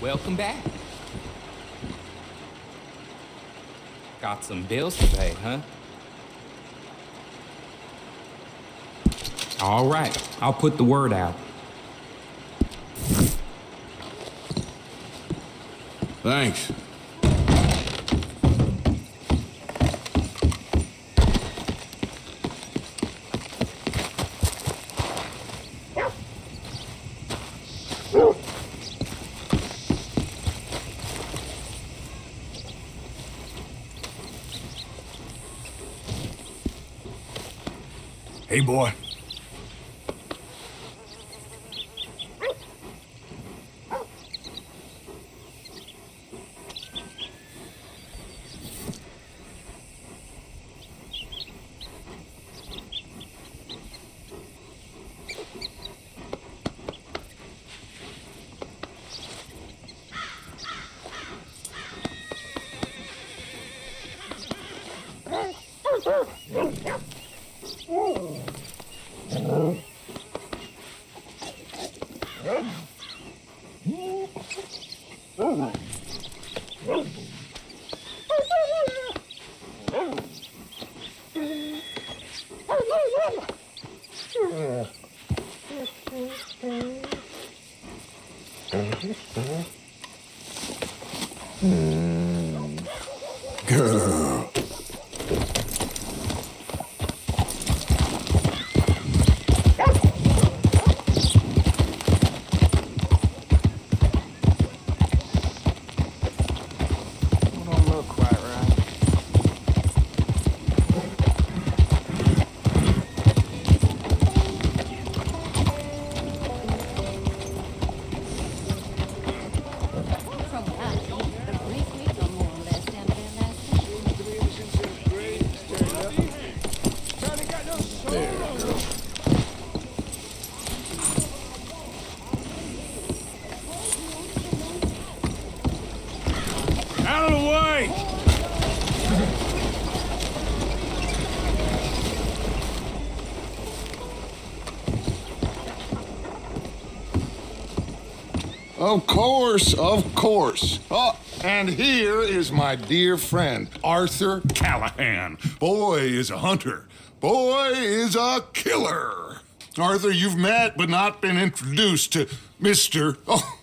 Welcome back. Got some bills to pay, huh? All right, I'll put the word out. Thanks. Hey, boy. Girl. Don't look quite right. Out of the way! Of course, of course. Oh, and here is my dear friend, Arthur Callahan. Boy is a hunter. Boy is a killer. Arthur, you've met but not been introduced to Mr. Oh,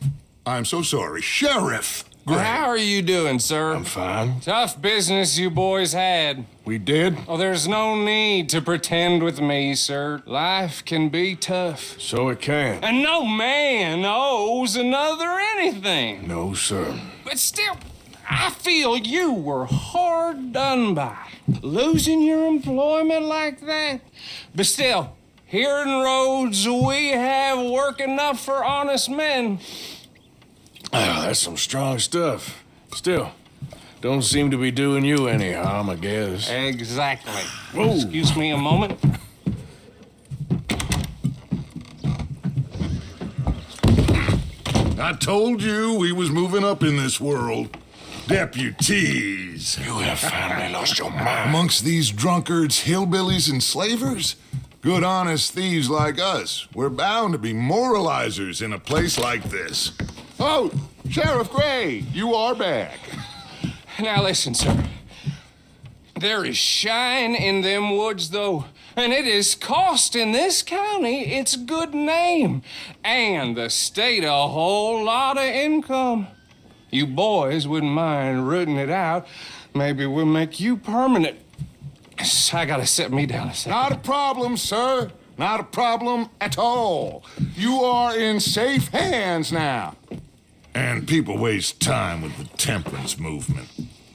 I'm so sorry, Sheriff Gray. How are you doing, sir? I'm fine. Tough business you boys had. We did? Oh, there's no need to pretend with me, sir. Life can be tough. So it can. And no man owes another anything. No, sir. But still, I feel you were hard done by. Losing your employment like that. But still, here in Rhodes, we have work enough for honest men. Oh, that's some strong stuff. Still, don't seem to be doing you any harm, I guess. Exactly. Whoa. Excuse me a moment. I told you we was moving up in this world. Deputies. You have finally lost your mind. Amongst these drunkards, hillbillies, and slavers? Good honest thieves like us. We're bound to be moralizers in a place like this. Oh, Sheriff Gray, you are back. Now listen, sir. There is shine in them woods, though, and it is costing this county its good name and the state a whole lot of income. You boys wouldn't mind rooting it out. Maybe we'll make you permanent. I gotta sit me down a second. Not a problem, sir. Not a problem at all. You are in safe hands now. And people waste time with the temperance movement.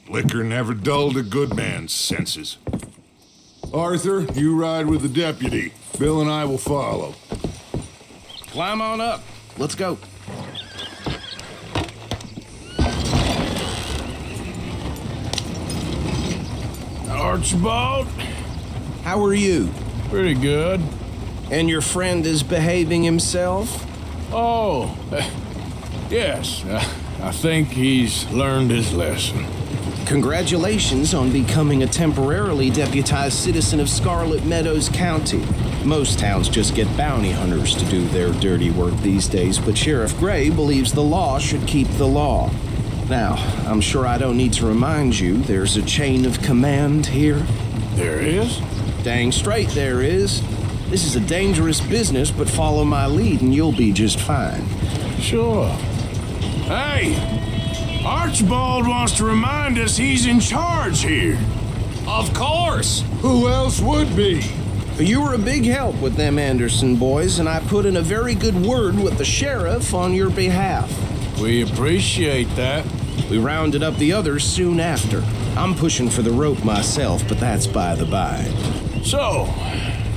Liquor never dulled a good man's senses. Arthur, you ride with the deputy. Bill and I will follow. Climb on up. Let's go. Archibald? How are you? Pretty good. And your friend is behaving himself? Oh, yes. I think he's learned his lesson. Congratulations on becoming a temporarily deputized citizen of Scarlet Meadows County. Most towns just get bounty hunters to do their dirty work these days, but Sheriff Gray believes the law should keep the law. Now, I'm sure I don't need to remind you there's a chain of command here. There is? Dang straight there is. This is a dangerous business, but follow my lead and you'll be just fine. Sure. Hey! Archibald wants to remind us he's in charge here. Of course. Who else would be? You were a big help with them Anderson boys, and I put in a very good word with the sheriff on your behalf. We appreciate that. We rounded up the others soon after. I'm pushing for the rope myself, but that's by the by. So,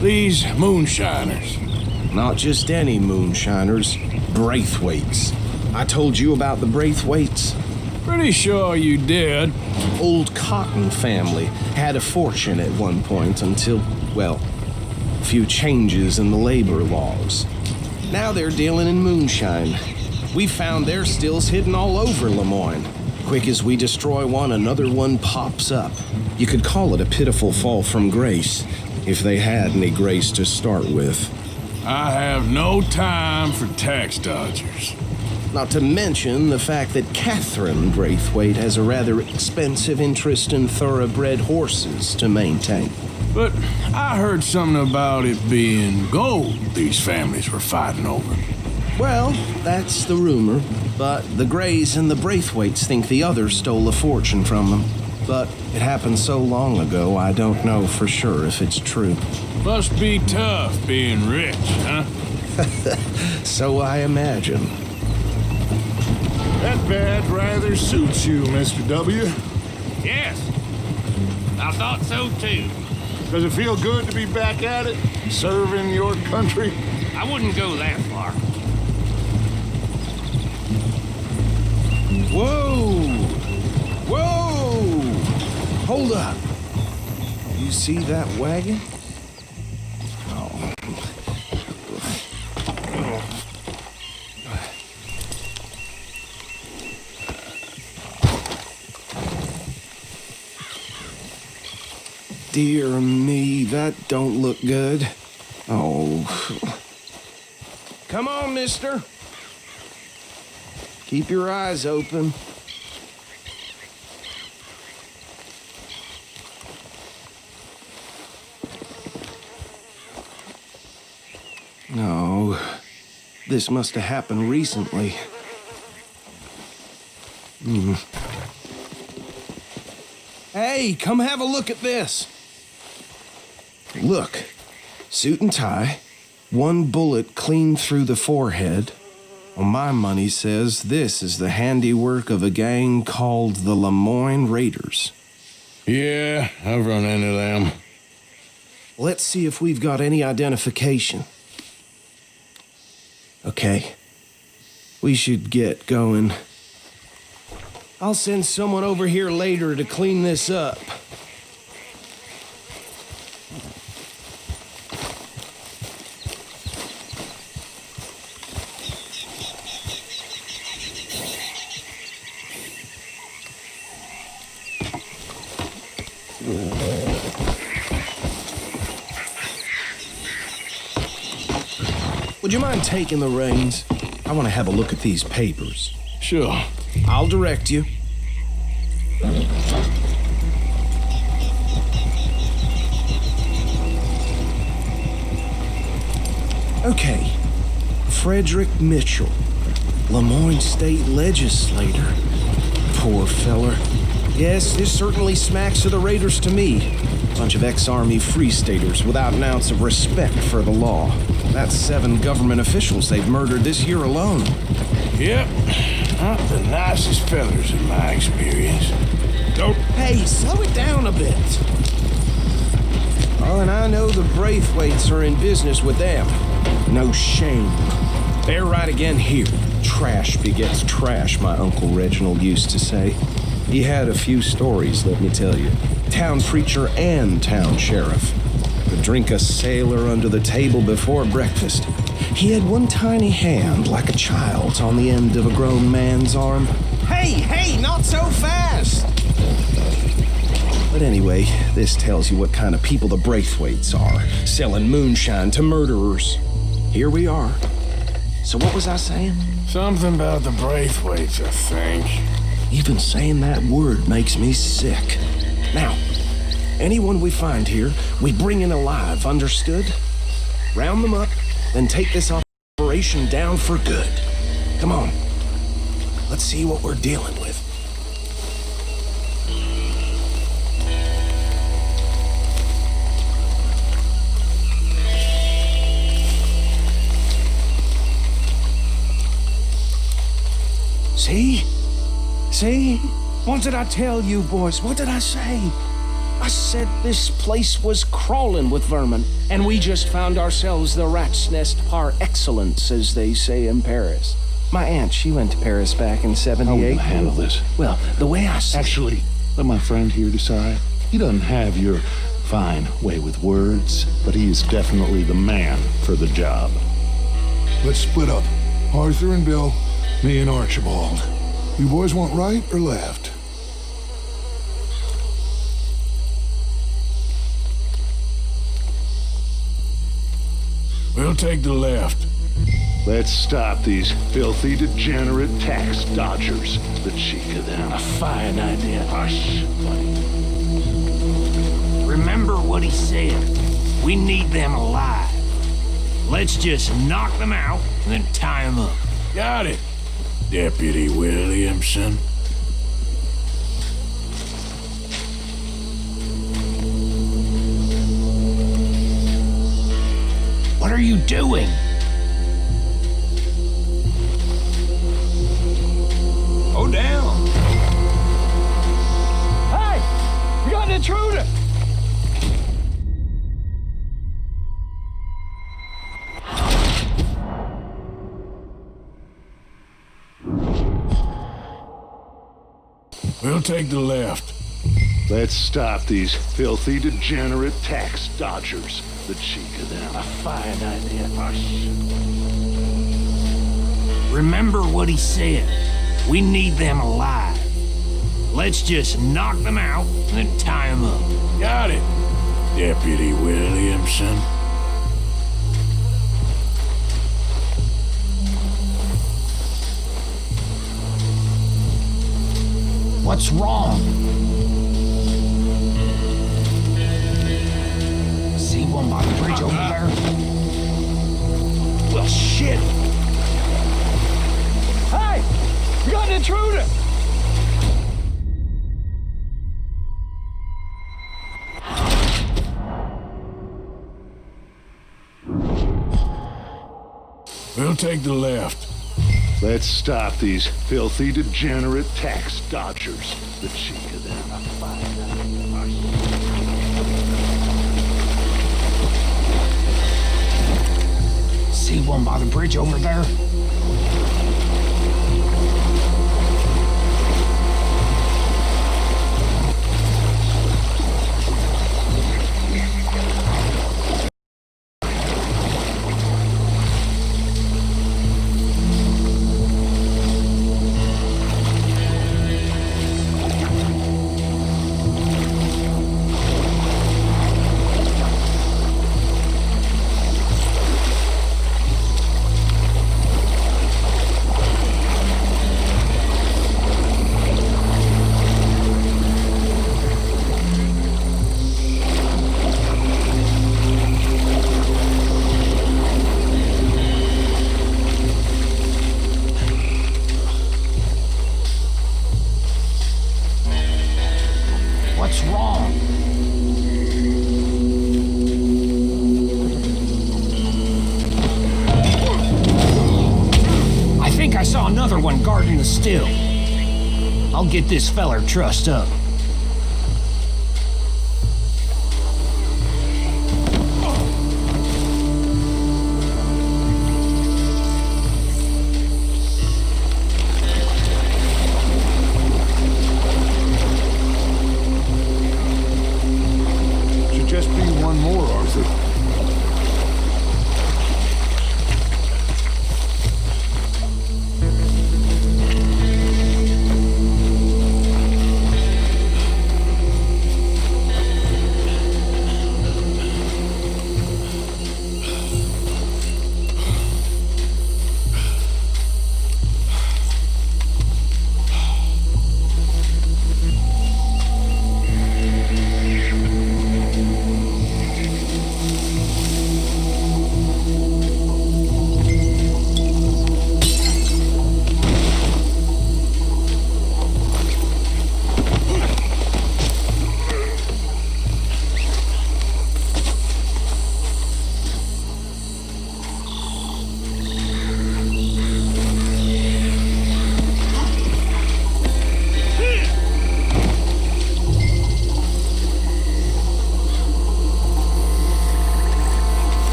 these moonshiners. Not just any moonshiners, Braithwaites. I told you about the Braithwaites? Pretty sure you did. Old Cotton family had a fortune at one point until, well, a few changes in the labor laws. Now they're dealing in moonshine. We found their stills hidden all over Lemoyne. Quick as we destroy one, another one pops up. You could call it a pitiful fall from grace, if they had any grace to start with. I have no time for tax dodgers. Not to mention the fact that Catherine Braithwaite has a rather expensive interest in thoroughbred horses to maintain. But I heard something about it being gold these families were fighting over. Well, that's the rumor, but the Grays and the Braithwaites think the others stole a fortune from them. But it happened so long ago, I don't know for sure if it's true. Must be tough being rich, huh? So I imagine. That badge rather suits you, Mr. W. Yes, I thought so too. Does it feel good to be back at it, serving your country? I wouldn't go that far. Whoa! Whoa! Hold up. You see that wagon? Oh. Dear me, that don't look good. Oh. Come on, mister. Keep your eyes open. No. This must have happened recently. Hey, come have a look at this. Look. Suit and tie. One bullet clean through the forehead. Well, my money says this is the handiwork of a gang called the Lemoyne Raiders. Yeah, I've run into them. Let's see if we've got any identification. Okay. We should get going. I'll send someone over here later to clean this up. Would you mind taking the reins? I want to have a look at these papers. Sure. I'll direct you. Okay. Frederick Mitchell, Lemoyne State Legislator. Poor feller. Yes, this certainly smacks of the Raiders to me. Bunch of ex-Army Free Staters without an ounce of respect for the law. That's 7 government officials they've murdered this year alone. Yep. Not the nicest fellers in my experience. Don't... Hey, slow it down a bit. Oh, and I know the Braithwaites are in business with them. No shame. They're right again here. Trash begets trash, my Uncle Reginald used to say. He had a few stories, let me tell you. Town preacher and town sheriff. Could drink a sailor under the table before breakfast. He had one tiny hand, like a child's, on the end of a grown man's arm. Hey, not so fast! But anyway, this tells you what kind of people the Braithwaites are, selling moonshine to murderers. Here we are. So what was I saying? Something about the Braithwaites, I think. Even saying that word makes me sick. Now, anyone we find here, we bring in alive, understood? Round them up, then take this operation down for good. Come on. Let's see what we're dealing with. See? See? What did I tell you, boys? What did I say? I said this place was crawling with vermin, and we just found ourselves the rat's nest par excellence, as they say in Paris. My aunt, she went to Paris back in How are we '78. gonna handle this? Well, the way I see Actually, let my friend here decide. He doesn't have your fine way with words, but he is definitely the man for the job. Let's split up. Arthur and Bill, me and Archibald. You boys want right or left? We'll take the left. Let's stop these filthy, degenerate tax dodgers. The cheek of them. A fine idea. Hush, buddy. Remember what he said. We need them alive. Let's just knock them out and then tie them up. Got it, Deputy Williamson. What are you doing? Go down. Hey! You got an intruder! We'll take the left. Let's stop these filthy, degenerate tax dodgers. The cheek of them. A fine idea. Hush. Remember what he said. We need them alive. Let's just knock them out and then tie them up. Got it, Deputy Williamson. What's wrong? See one by the bridge over there? Well, shit! Hey! You got an intruder! We'll take the left. Let's stop these filthy, degenerate tax dodgers. The cheek of them. See one by the bridge over there? What's wrong? I think I saw another one guarding the still. I'll get this feller trussed up. Should just be one more, Arthur.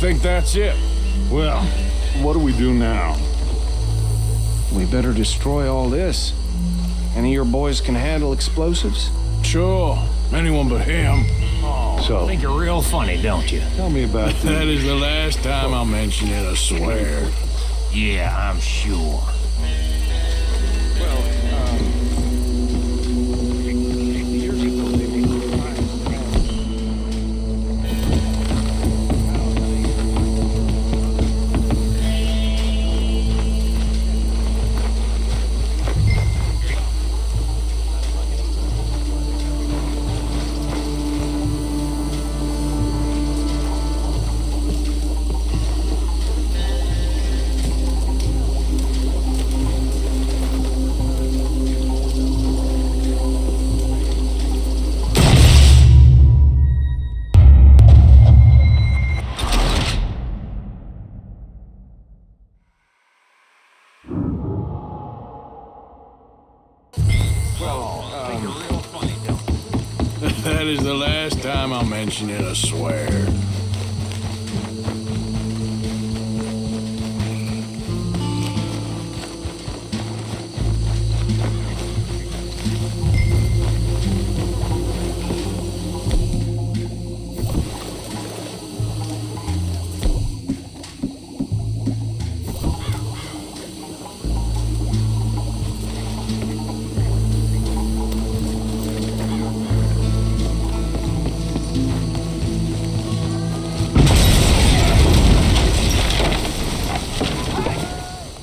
think that's it. Well, what do we do now? We better destroy all this. Any of your boys can handle explosives? Sure, anyone but him. So, Think you're real funny, don't you? tell me about That the... is the last time I'll mention it, I swear. Yeah, I'm sure. That is the last time I'll mention it, I swear.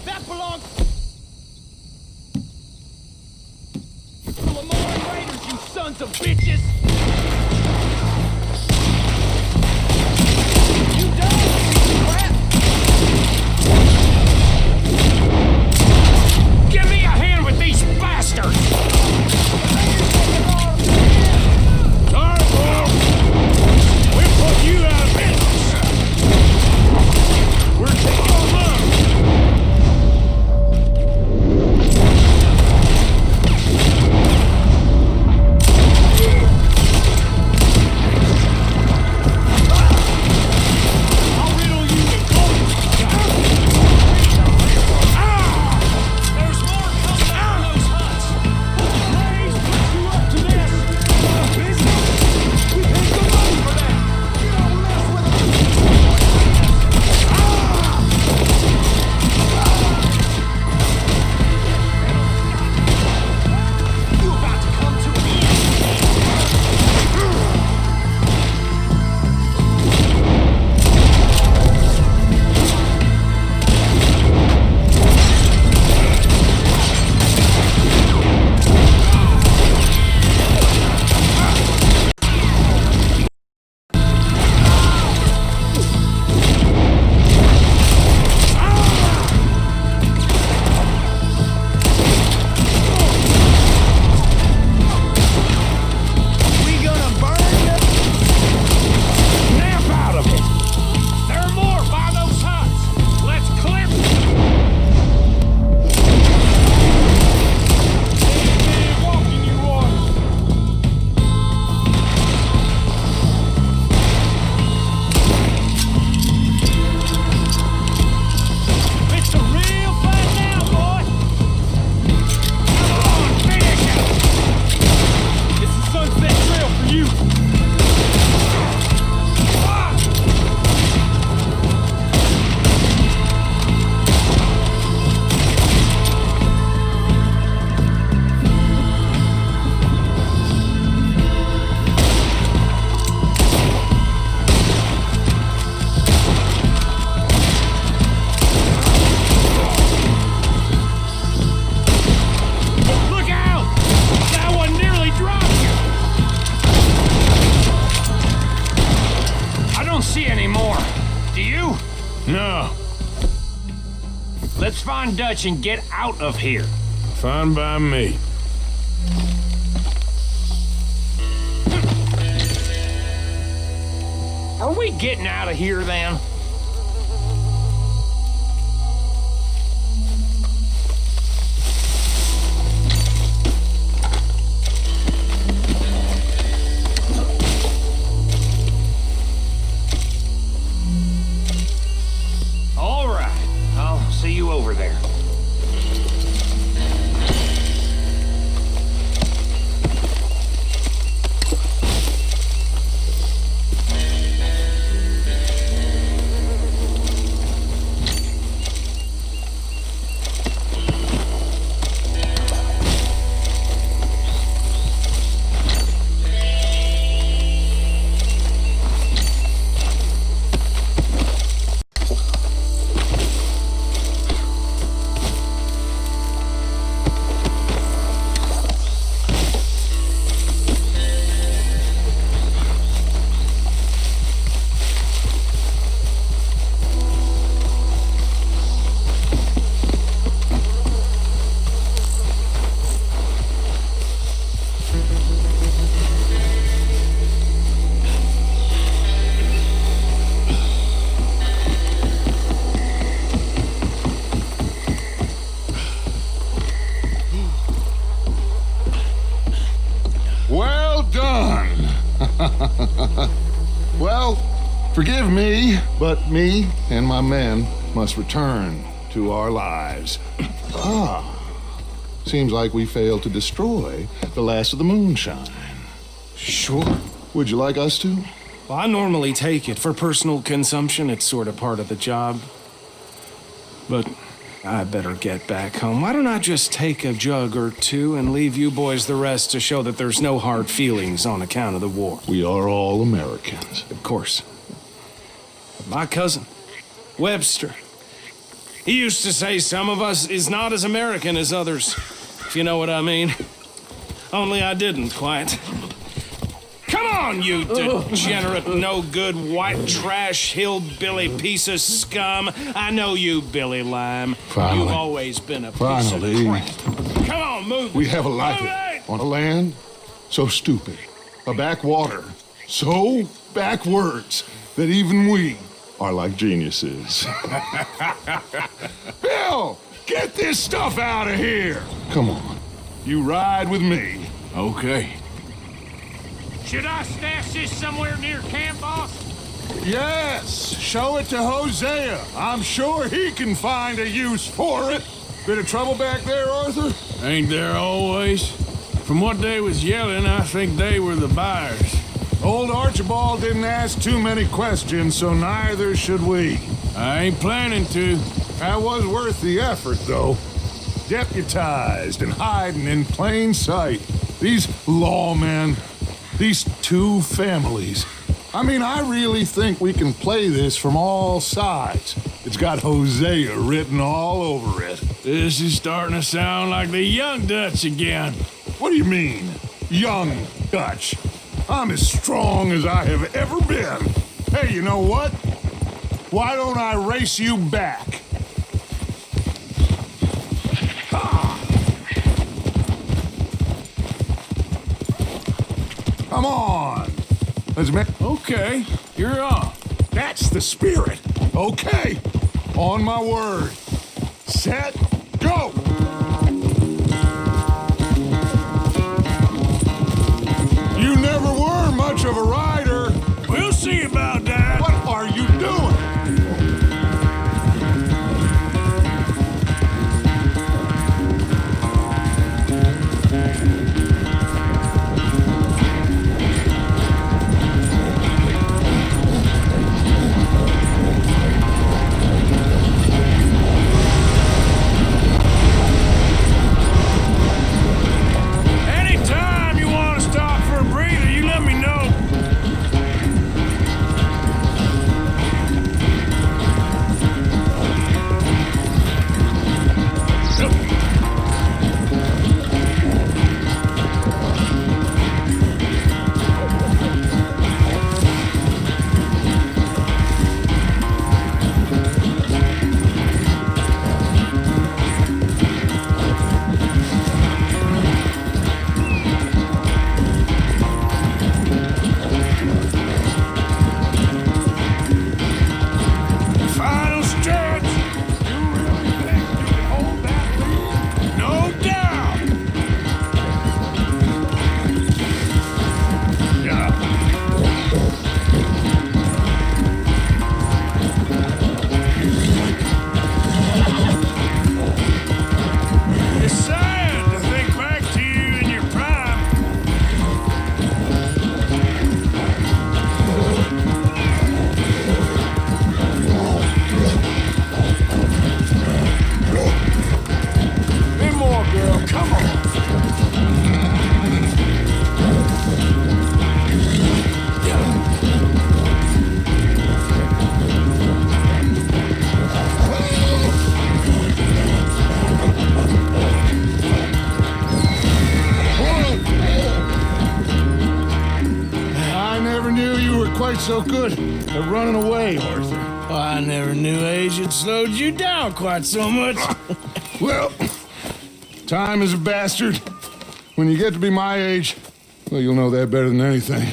That belongs to the Lamar Raiders, you sons of bitches! You done, piece of crap! Give me a hand with these bastards! Sorry, Paul. We'll put you out of business. We're taking them up. I'll riddle you with bullets. There's more coming out of those huts. Blaze put you up to this. Business. We paid good money for that. You don't mess with us. You about to come to an end. We gonna burn you? Snap out of it. There are more by those huts. Let's clear. Walking you are. It's a real fight now, boy. Come on, finish it. It's the Sunset Trail for you. Look out! That one nearly dropped you! I don't see any more. Do you? No, Let's find Dutch and get out of here. fine by me. Are we getting out of here then? Well done. Well, forgive me, but me and my men must return to our lives. Seems like we failed to destroy the last of the moonshine. Sure. Would you like us to? Well, I normally take it. For personal consumption, it's sort of part of the job. But I better get back home. Why don't I just take a jug or two and leave you boys the rest to show that there's no hard feelings on account of the war? We are all Americans. Of course. My cousin, Webster, he used to say some of us is not as American as others, if you know what I mean. Only I didn't quite. Come on, you degenerate, no-good, white trash, hillbilly piece of scum. I know you, Billy Lime. Finally. You've always been a piece Finally. of crap. Come on, move. We have a life Move it! on a land so stupid, a backwater so backwards that even we are like geniuses. Bill, get this stuff out of here. Come on, you ride with me. Okay. Should I stash this somewhere near camp, boss? Yes, show it to Hosea. I'm sure he can find a use for it. Bit of trouble back there, Arthur? Ain't there always? From what they was yelling, I think they were the buyers. Old Archibald didn't ask too many questions, so neither should we. I ain't planning to. That was worth the effort, though. Deputized and hiding in plain sight. These lawmen, these two families. I mean, I really think we can play this from all sides. It's got Hosea written all over it. This is starting to sound like the Young Dutch again. What do you mean, young Dutch? I'm as strong as I have ever been. Hey, you know what? Why don't I race you back? Come on. Let's make... Okay, you're on. That's the spirit. Okay. On my word. Set, go. You never were much of a rider. We'll see about that. What are you doing? Anytime you want to stop for a breather, you let me know. Final stretch. You really think you can hold that lead? No doubt. It's sad to think back to you in your prime. Be more, girl. Come on. I never knew you were quite so good at running away, Arthur. I never knew age had slowed you down quite so much. Well, time is a bastard. When you get to be my age, well, you'll know that better than anything.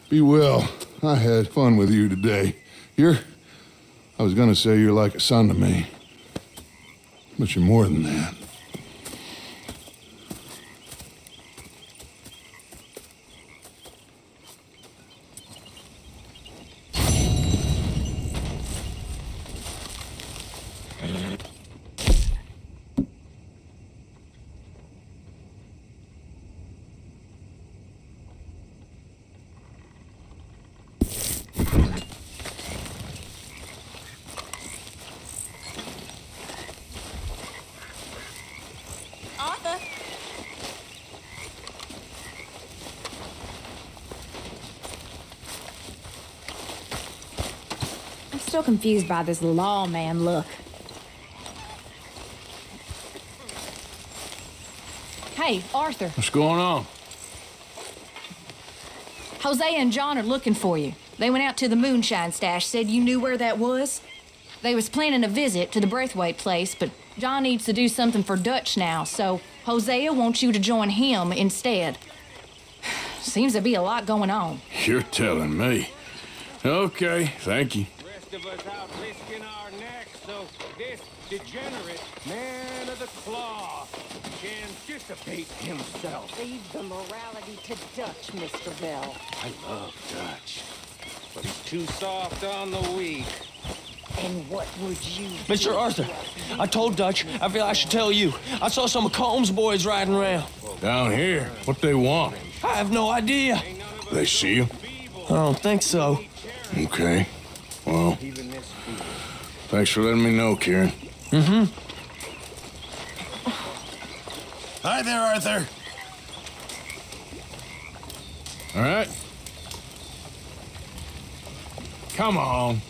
Be well. I had fun with you today. I was gonna say you're like a son to me. But you're more than that. Still confused by this lawman look. Hey, Arthur. What's going on? Hosea and John are looking for you. They went out to the moonshine stash, said you knew where that was. They was planning a visit to the Braithwaite place, but John needs to do something for Dutch now, so Hosea wants you to join him instead. Seems to be a lot going on. You're telling me. Okay, thank you. Rest of us out risking our necks, so this degenerate man of the cloth can dissipate himself. Leave the morality to Dutch, Mr. Bell. I love Dutch, but he's too soft on the weak. And what would you Mr. Arthur, I told Dutch, I feel I should tell you. I saw some of Combs' boys riding around. Down here, what they want? I have no idea. They see you? I don't think so. Okay. Well, thanks for letting me know, Kieran. Mm-hmm. Hi there, Arthur. All right. Come on.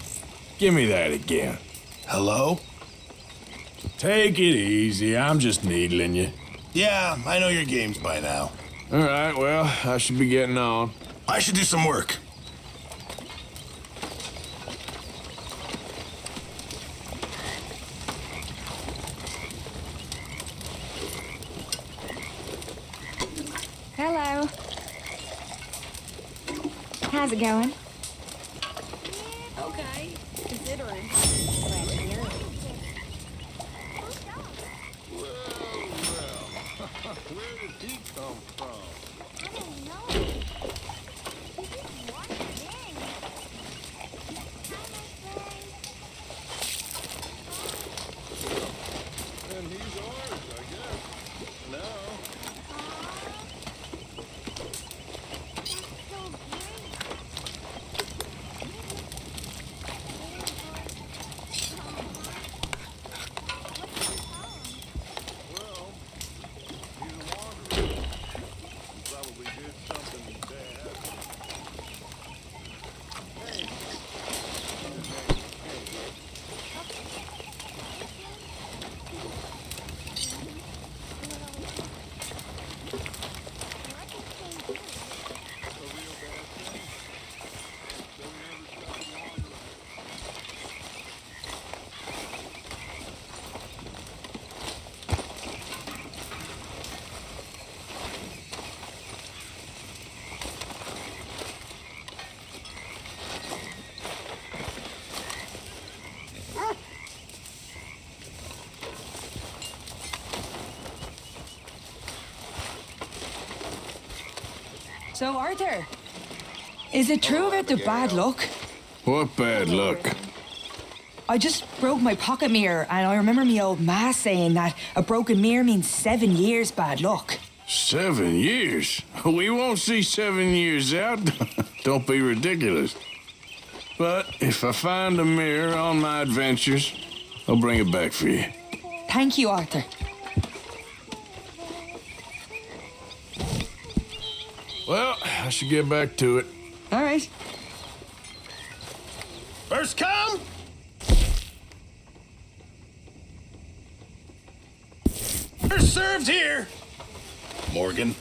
Give me that again. Hello? Take it easy. I'm just needling you. Yeah, I know your games by now. All right, well, I should be getting on. I should do some work. Hello. How's it going? Okay, considering. Where did he come from? I don't know. He just wanted in. And he's ours, I guess. Now. So, Arthur, is it true about the bad luck? What bad luck? I just broke my pocket mirror, and I remember me old ma saying that a broken mirror means 7 years bad luck. 7 years? We won't see 7 years out. Don't be ridiculous. But if I find a mirror on my adventures, I'll bring it back for you. Thank you, Arthur. Well, I should get back to it. All right. First come! First served here! Morgan.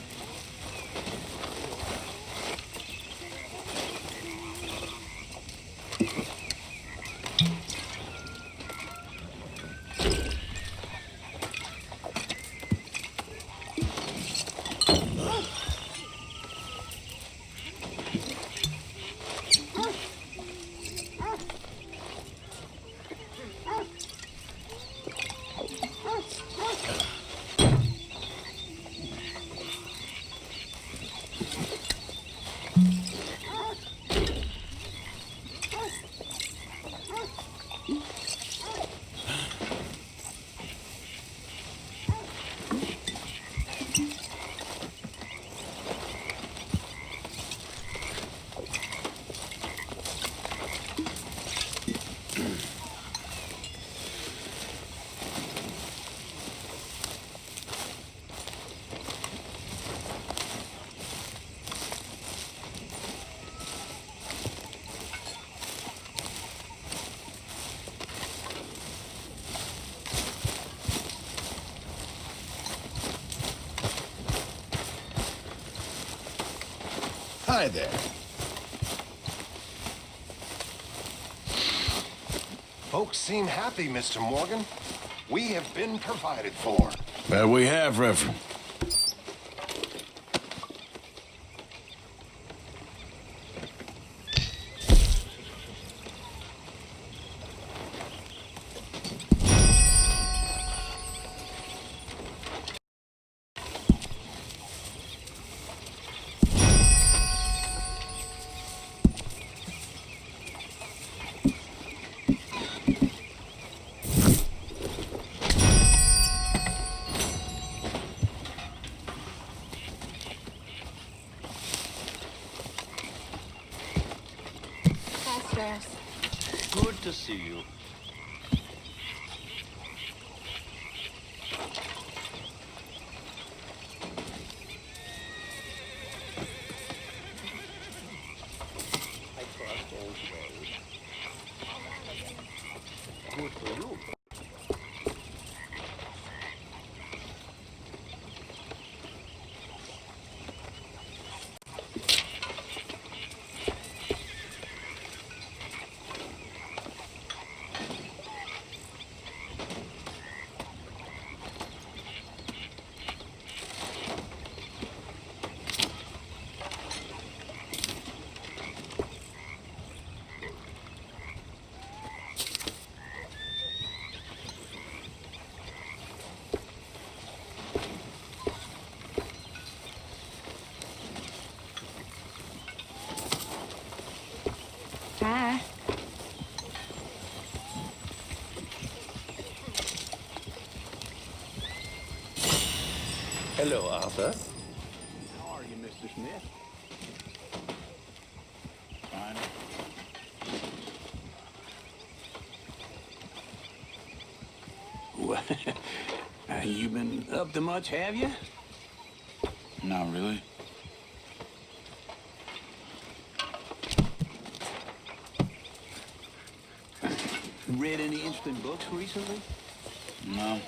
Hi there. Folks seem happy, Mr. Morgan. We have been provided for. That we have, Reverend. Hi, Strauss. Good to see you. Good for you. Hi. Hello, Arthur. How are you, Mr. Smith? Fine. Well, you been up to much, have you? Not really. Read any interesting books recently? No.